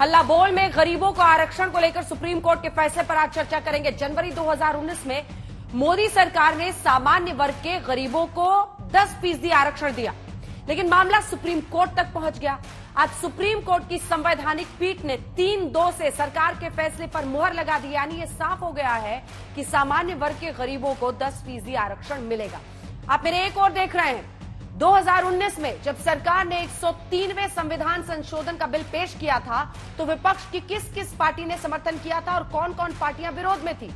हल्ला बोल में गरीबों को आरक्षण को लेकर सुप्रीम कोर्ट के फैसले पर आज चर्चा करेंगे। जनवरी 2019 में मोदी सरकार ने सामान्य वर्ग के गरीबों को 10% आरक्षण दिया, लेकिन मामला सुप्रीम कोर्ट तक पहुंच गया। आज सुप्रीम कोर्ट की संवैधानिक पीठ ने 3-2 से सरकार के फैसले पर मुहर लगा दी, यानी ये साफ हो गया है कि सामान्य वर्ग के गरीबों को 10% आरक्षण मिलेगा। आप मेरे एक और देख रहे हैं, 2019 में जब सरकार ने 103वें संविधान संशोधन का बिल पेश किया था तो विपक्ष की किस किस पार्टी ने समर्थन किया था और कौन कौन पार्टियां विरोध में थी?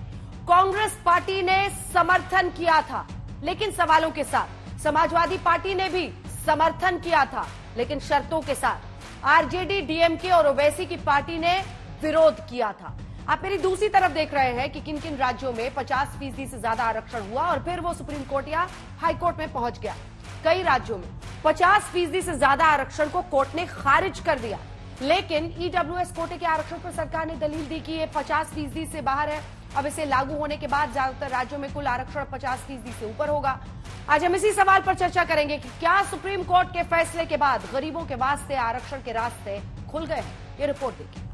कांग्रेस पार्टी ने समर्थन किया था, लेकिन सवालों के साथ। समाजवादी पार्टी ने भी समर्थन किया था, लेकिन शर्तों के साथ। आरजेडी, डीएमके और ओवैसी की पार्टी ने विरोध किया था। आप मेरी दूसरी तरफ देख रहे हैं कि किन किन राज्यों में 50% से ज्यादा आरक्षण हुआ और फिर वो सुप्रीम कोर्ट या हाई कोर्ट में पहुंच गया। कई राज्यों में 50% से ज्यादा आरक्षण को कोर्ट ने खारिज कर दिया, लेकिन ईडब्ल्यूएस कोटे के आरक्षण पर सरकार ने दलील दी कि ये 50% से बाहर है। अब इसे लागू होने के बाद ज्यादातर राज्यों में कुल आरक्षण 50% से ऊपर होगा। आज हम इसी सवाल पर चर्चा करेंगे कि क्या सुप्रीम कोर्ट के फैसले के बाद गरीबों के वास्ते आरक्षण के रास्ते खुल गए हैं? ये रिपोर्ट देखिए।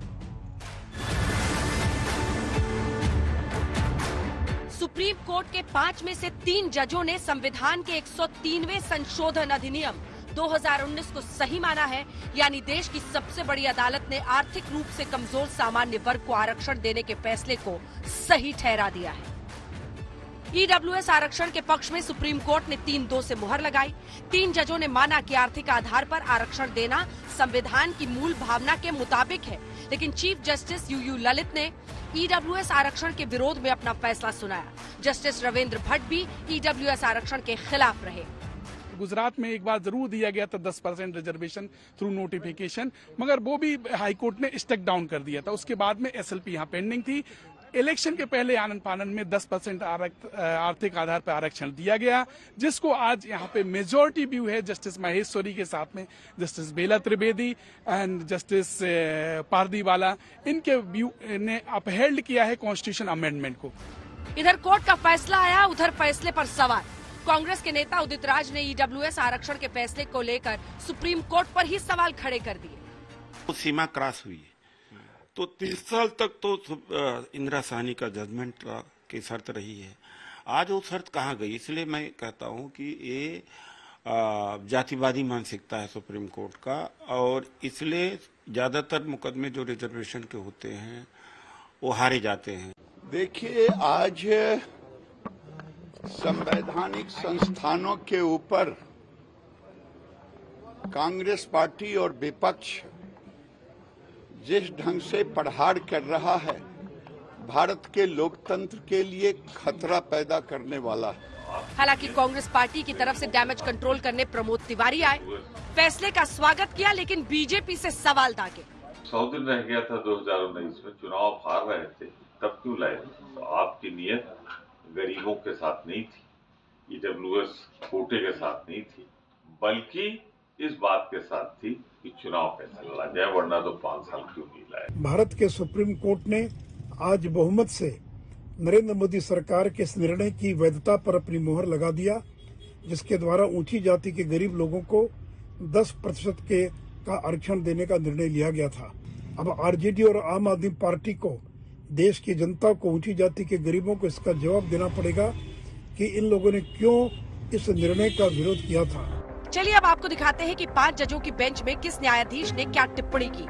सुप्रीम कोर्ट के 5 में से 3 जजों ने संविधान के 103वें संशोधन अधिनियम 2019 को सही माना है, यानी देश की सबसे बड़ी अदालत ने आर्थिक रूप से कमजोर सामान्य वर्ग को आरक्षण देने के फैसले को सही ठहरा दिया है। ईडब्ल्यूएस आरक्षण के पक्ष में सुप्रीम कोर्ट ने 3-2 से मुहर लगाई। 3 जजों ने माना कि आर्थिक आधार पर आरक्षण देना संविधान की मूल भावना के मुताबिक है, लेकिन चीफ जस्टिस यूयू ललित ने ईडब्ल्यूएस आरक्षण के विरोध में अपना फैसला सुनाया। जस्टिस रविंद्र भट्ट भी ईडब्ल्यूएस आरक्षण के खिलाफ रहे। गुजरात में एक बार जरूर दिया गया था 10% रिजर्वेशन थ्रू नोटिफिकेशन, मगर वो भी हाई कोर्ट ने स्टेक डाउन कर दिया था। उसके बाद में एसएलपी यहाँ पेंडिंग थी। इलेक्शन के पहले आनन फानन में 10% आर्थिक आधार पर आरक्षण दिया गया, जिसको आज यहाँ पे मेजोरिटी व्यू है जस्टिस महेश्वरी के साथ में justice Bela Trivedi and justice Pardiwala, इनके व्यू ने अपहेल्ड किया है कॉन्स्टिट्यूशन अमेंडमेंट को। इधर कोर्ट का फैसला आया, उधर फैसले पर सवाल। कांग्रेस के नेता उदित राज ने ईडब्ल्यूएस आरक्षण के फैसले को लेकर सुप्रीम कोर्ट पर ही सवाल खड़े कर दिए। तो सीमा क्रॉस हुई तो 30 साल तक तो इंदिरा साहनी का जजमेंट की शर्त रही है। आज वो शर्त कहाँ गई? इसलिए मैं कहता हूँ कि ये जातिवादी मानसिकता है सुप्रीम कोर्ट का, और इसलिए ज्यादातर मुकदमे जो रिजर्वेशन के होते हैं वो हारे जाते हैं। देखिए, आज संवैधानिक संस्थानों के ऊपर कांग्रेस पार्टी और विपक्ष जिस ढंग से प्रहार कर रहा है, भारत के लोकतंत्र के लिए खतरा पैदा करने वाला है। हालांकि कांग्रेस पार्टी की तरफ से डैमेज कंट्रोल करने प्रमोद तिवारी आए, फैसले का स्वागत किया, लेकिन बीजेपी से सवाल दागे। 100 दिन रह गया था 2019 में, चुनाव हार रहे थे, तब क्यों लाए? तो आपकी नीयत गरीबों के साथ नहीं थी, ईडब्ल्यूएस कोटे के साथ नहीं थी, बल्कि इस बात के साथ थी कि चुनाव कैसे लड़ा जाए, वरना तो 5 साल क्यों नहीं लाए। भारत के सुप्रीम कोर्ट ने आज बहुमत से नरेंद्र मोदी सरकार के इस निर्णय की वैधता पर अपनी मुहर लगा दिया, जिसके द्वारा ऊंची जाति के गरीब लोगों को 10% का आरक्षण देने का निर्णय लिया गया था। अब आरजेडी और आम आदमी पार्टी को, देश की जनता को, ऊंची जाति के गरीबों को इसका जवाब देना पड़ेगा कि इन लोगों ने क्यों इस निर्णय का विरोध किया था। चलिए अब आपको दिखाते हैं कि 5 जजों की बेंच में किस न्यायाधीश ने क्या टिप्पणी की।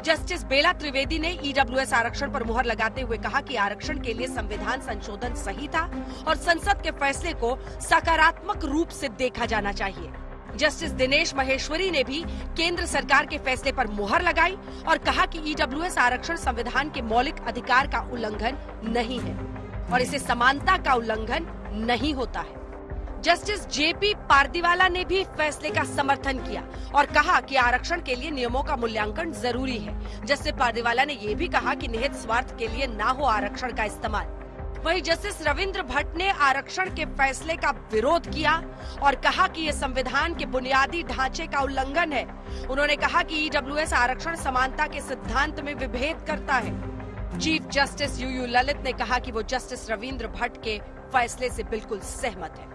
जस्टिस बेला त्रिवेदी ने ईडब्ल्यूएस आरक्षण पर मुहर लगाते हुए कहा कि आरक्षण के लिए संविधान संशोधन सही था और संसद के फैसले को सकारात्मक रूप से देखा जाना चाहिए। जस्टिस दिनेश महेश्वरी ने भी केंद्र सरकार के फैसले पर मुहर लगाई और कहा कि ईडब्ल्यूएस आरक्षण संविधान के मौलिक अधिकार का उल्लंघन नहीं है और इसे समानता का उल्लंघन नहीं होता है। जस्टिस जेपी पारदीवाला ने भी फैसले का समर्थन किया और कहा कि आरक्षण के लिए नियमों का मूल्यांकन जरूरी है। जस्टिस पारदीवाला ने ये भी कहा कि निहित स्वार्थ के लिए ना हो आरक्षण का इस्तेमाल। वहीं जस्टिस रविंद्र भट्ट ने आरक्षण के फैसले का विरोध किया और कहा कि ये संविधान के बुनियादी ढांचे का उल्लंघन है। उन्होंने कहा कि ईडब्ल्यूएस आरक्षण समानता के सिद्धांत में विभेद करता है। चीफ जस्टिस यूयू ललित ने कहा कि वो जस्टिस रविंद्र भट्ट के फैसले से बिल्कुल सहमत है।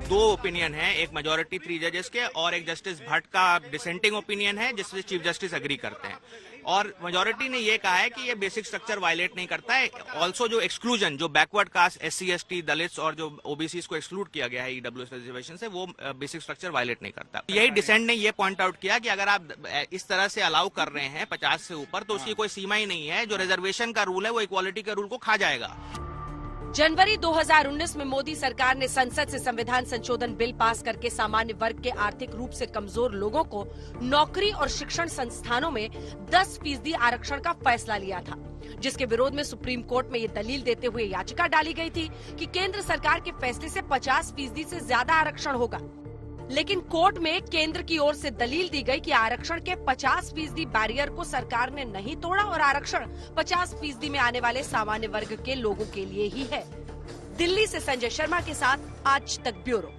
2 ओपिनियन है, एक मेजॉरिटी 3 जजेस के और एक जस्टिस भट्ट का डिसेंटिंग ओपिनियन है, जिससे चीफ जस्टिस एग्री करते हैं। और मेजोरिटी ने ये कहा है कि ये बेसिक स्ट्रक्चर वायलेट नहीं करता है। ऑल्सो जो एक्सक्लूजन, जो backward caste, SC ST, Dalits और जो OBCs को एक्सक्लूड किया गया है EWS रिजर्वेशन से, वो बेसिक स्ट्रक्चर वायलेट नहीं करता। यही डिसेंट ने ये पॉइंट आउट किया कि अगर आप इस तरह से अलाउ कर रहे हैं 50 से ऊपर, तो उसकी कोई सीमा ही नहीं है। जो रिजर्वेशन का रूल है वो इक्वालिटी के रूल को खा जाएगा। जनवरी 2019 में मोदी सरकार ने संसद से संविधान संशोधन बिल पास करके सामान्य वर्ग के आर्थिक रूप से कमजोर लोगों को नौकरी और शिक्षण संस्थानों में 10% आरक्षण का फैसला लिया था, जिसके विरोध में सुप्रीम कोर्ट में ये दलील देते हुए याचिका डाली गई थी कि केंद्र सरकार के फैसले से 50% से ज्यादा आरक्षण होगा। लेकिन कोर्ट में केंद्र की ओर से दलील दी गई कि आरक्षण के 50% बैरियर को सरकार ने नहीं तोड़ा और आरक्षण 50% में आने वाले सामान्य वर्ग के लोगों के लिए ही है। दिल्ली से संजय शर्मा के साथ आज तक ब्यूरो।